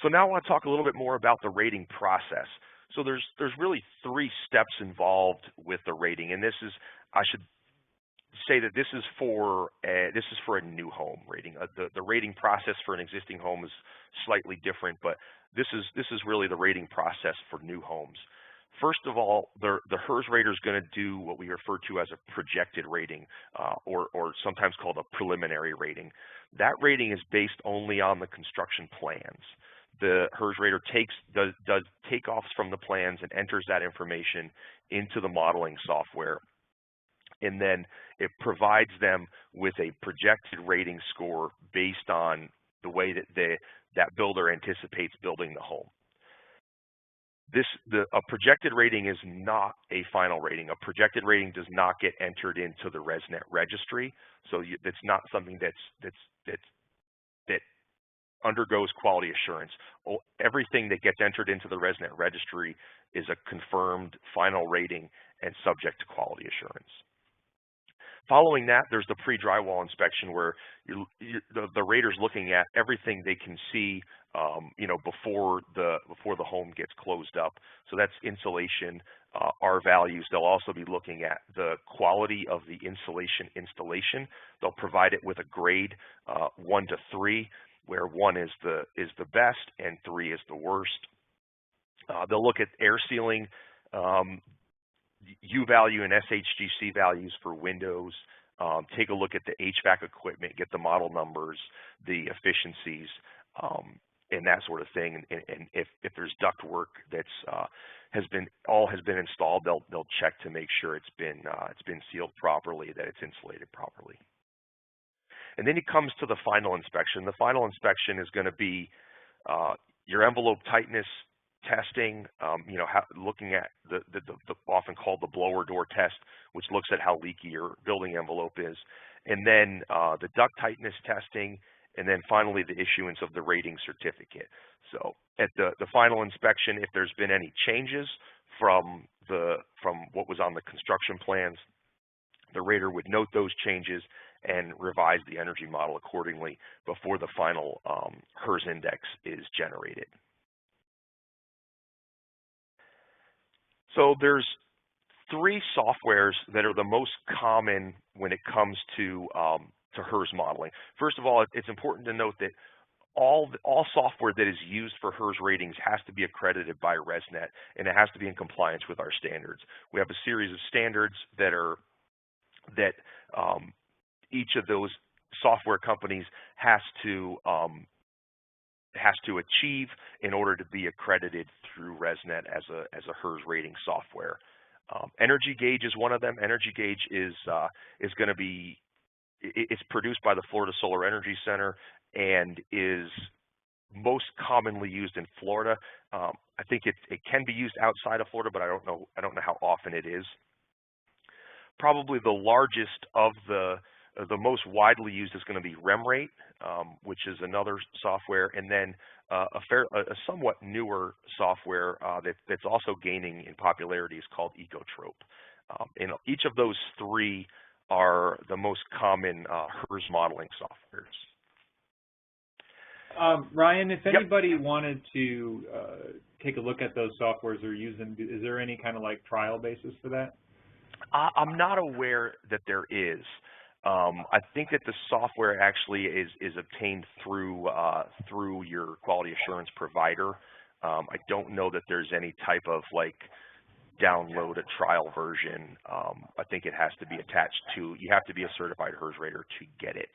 So now I want to talk a little bit more about the rating process. So there's really 3 steps involved with the rating, and I should say that this is for a new home rating. The rating process for an existing home is slightly different, but this is really the rating process for new homes. First of all, the HERS rater is going to do what we refer to as a projected rating, or sometimes called a preliminary rating. That rating is based only on the construction plans. The HERS rater does takeoffs from the plans and enters that information into the modeling software, and then it provides them with a projected rating score based on the way that that builder anticipates building the home. A projected rating is not a final rating. A projected rating does not get entered into the RESNET registry, so it's not something that undergoes quality assurance. Everything that gets entered into the RESNET registry is a confirmed final rating and subject to quality assurance. Following that, there's the pre-drywall inspection, where the rater's looking at everything they can see, before the home gets closed up. So that's insulation, R values. They'll also be looking at the quality of the insulation installation. They'll provide it with a grade 1 to 3, where 1 is the best and 3 is the worst. They'll look at air sealing, U value and SHGC values for windows, take a look at the HVAC equipment, get the model numbers, the efficiencies, and that sort of thing. And if there's duct work that's has been installed, they'll check to make sure it's been sealed properly, that it's insulated properly. And then it comes to the final inspection. The final inspection is going to be your envelope tightness testing, looking at the often called the blower door test, which looks at how leaky your building envelope is, and then the duct tightness testing, and then finally the issuance of the rating certificate. So at the final inspection, if there's been any changes from what was on the construction plans, the rater would note those changes and revise the energy model accordingly before the final HERS index is generated. So there's 3 softwares that are the most common when it comes to HERS modeling. First of all, it's important to note that all software that is used for HERS ratings has to be accredited by RESNET, and it has to be in compliance with our standards. We have a series of standards that each of those software companies has to achieve in order to be accredited through RESNET as a HERS rating software. Energy Gauge is one of them. Energy Gauge is going to be, it's produced by the Florida Solar Energy Center and is most commonly used in Florida. I think it can be used outside of Florida, but I don't know how often it is. Probably the largest of the most widely used is going to be REMRate, which is another software, and then a somewhat newer software that's also gaining in popularity is called Ecotrope. And each of those 3 are the most common HERS modeling softwares. Ryan, if anybody wanted to take a look at those softwares they're using, is there any kind of like trial basis for that? I'm not aware that there is. I think that the software actually is obtained through your quality assurance provider. I don't know that there's any type of like download a trial version. I think it has to be attached to, you have to be a certified HERS rater to get it.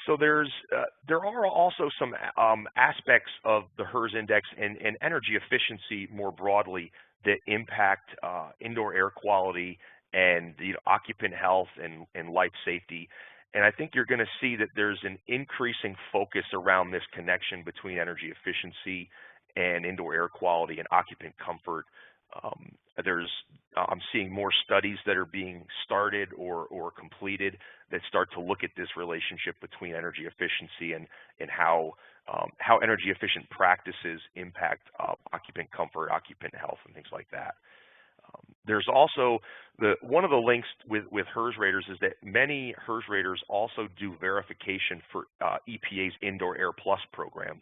So there are also some aspects of the HERS index and energy efficiency more broadly that impact indoor air quality and occupant health and life safety. And I think you're going to see that there's an increasing focus around this connection between energy efficiency and indoor air quality and occupant comfort. I'm seeing more studies that are being started or completed that start to look at this relationship between energy efficiency and how energy efficient practices impact occupant comfort, occupant health, and things like that. There's also one of the links with HERS raters is that many HERS raters also do verification for EPA's Indoor Air Plus program.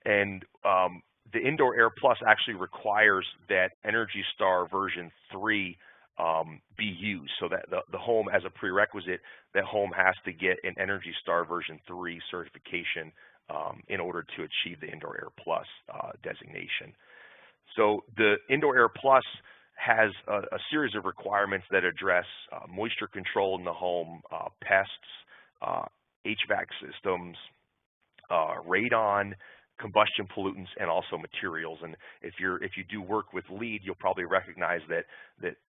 And the Indoor Air Plus actually requires that Energy Star version 3 be used, so that the home, as a prerequisite, that home has to get an Energy Star version 3 certification in order to achieve the Indoor Air Plus designation. So the Indoor Air Plus has a series of requirements that address moisture control in the home, pests, HVAC systems, radon, combustion pollutants, and also materials. And if you do work with LEED, you'll probably recognize that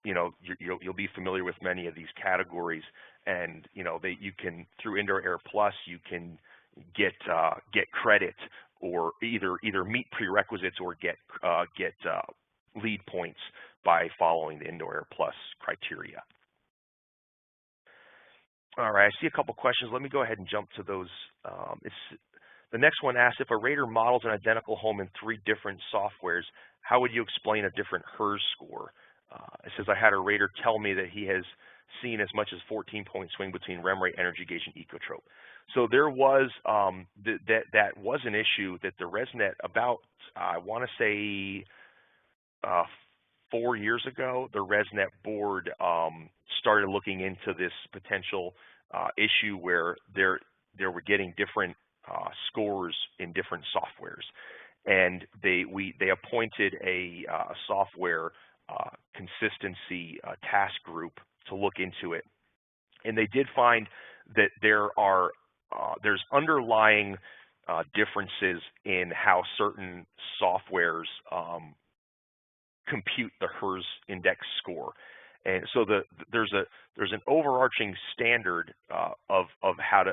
you'll be familiar with many of these categories. And you can, through Indoor Air Plus, you can get credit, or either meet prerequisites or get LEED points by following the Indoor Air Plus criteria. All right, I see a couple questions. Let me go ahead and jump to those. The next one asks, if a rater models an identical home in 3 different softwares, how would you explain a different HERS score? It says, I had a rater tell me that he has seen as much as 14-point swing between REMRate, Energy Gauge, and Ecotrope. So there was, that was an issue that the RESNET, about, I want to say 4 years ago, the RESNET board started looking into this potential issue where they were getting different scores in different softwares, and they appointed a software consistency task group to look into it, and they did find that there's underlying differences in how certain softwares compute the HERS index score. And so there's an overarching standard of how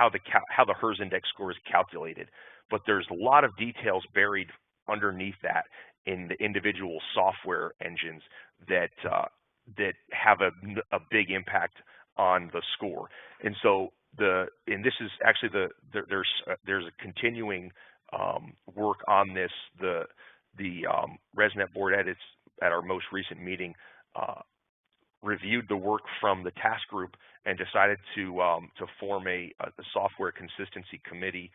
the HERS index score is calculated, but there's a lot of details buried underneath that in the individual software engines that have a big impact on the score. And so and this is actually there's a continuing work on this. The RESNET board at our most recent meeting reviewed the work from the task group and decided to form a software consistency committee,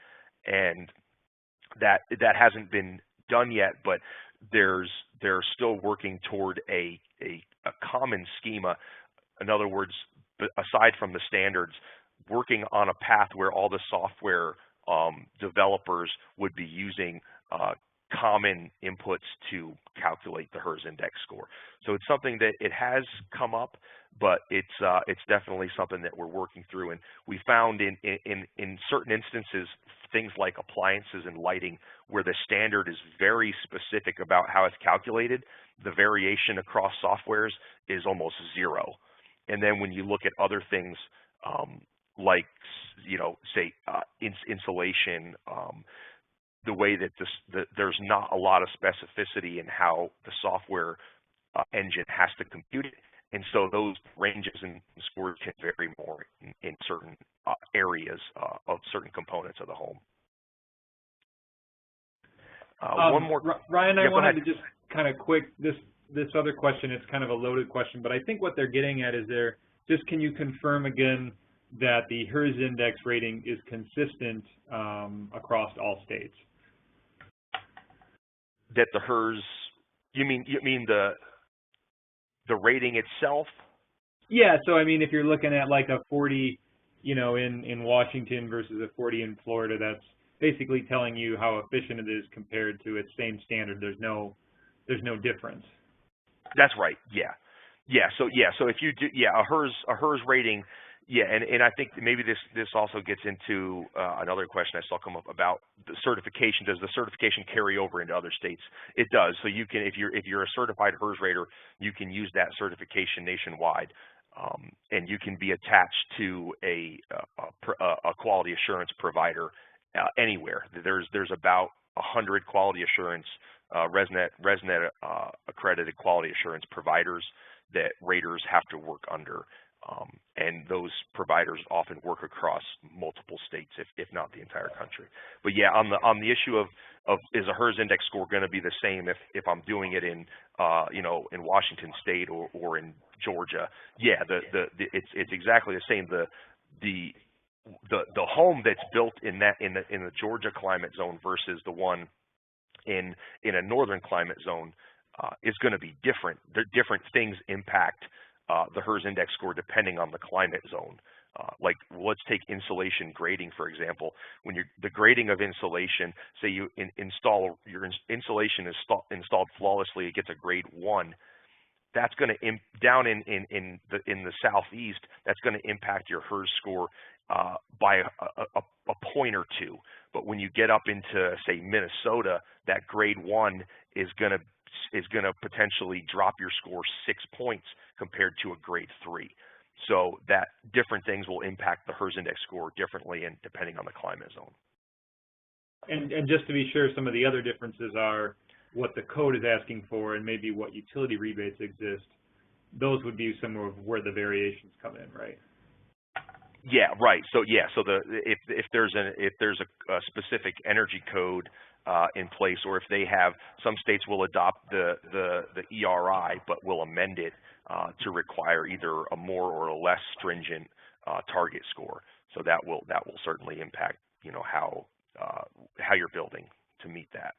and that hasn't been done yet, but they're still working toward a common schema. In other words, aside from the standards, working on a path where all the software developers would be using common inputs to calculate the HERS index score. So it's something that it has come up, but it's definitely something that we're working through. And we found in certain instances, things like appliances and lighting, where the standard is very specific about how it's calculated, the variation across softwares is almost zero. And then when you look at other things like, say insulation, the way that there's not a lot of specificity in how the software engine has to compute it, and so those ranges and scores can vary more in certain areas of certain components of the home. One more, Ryan, I wanted to just kind of this other question. It's kind of a loaded question, but I think what they're getting at is can you confirm again that the HERS index rating is consistent across all states? That the HERS, you mean the rating itself? Yeah. So I mean, if you're looking at like a 40, in Washington versus a 40 in Florida, that's basically telling you how efficient it is compared to its same standard. There's no difference. That's right. Yeah. So if you do, a HERS rating. Yeah, and I think maybe this also gets into another question I saw come up about the certification. Does the certification carry over into other states? It does. So you can, if you're a certified HERS rater, you can use that certification nationwide, and you can be attached to a quality assurance provider anywhere. There's about 100 quality assurance RESNET accredited quality assurance providers that raters have to work under. And those providers often work across multiple states, if not the entire country. But yeah, on the issue of is a HERS index score going to be the same if I'm doing it in in Washington State or in Georgia? Yeah, it's exactly the same. The home that's built in the Georgia climate zone versus the one in a northern climate zone is going to be different. Different things impact the HERS index score depending on the climate zone. Like let's take insulation grading, for example. When the grading of insulation, say you install your insulation is installed flawlessly, it gets a grade 1. That's going to down in the southeast. That's going to impact your HERS score by a point or two. But when you get up into say Minnesota, that grade 1 is going to potentially drop your score 6 points compared to a grade 3. So that different things will impact the HERS index score differently and depending on the climate zone. And just to be sure, some of the other differences are what the code is asking for and maybe what utility rebates exist. Those would be some of where the variations come in, right? Yeah, right. So yeah, so if there's a specific energy code in place, or if they have, some states will adopt the ERI but will amend it to require either a more or a less stringent target score. So that will certainly impact how you're building to meet that.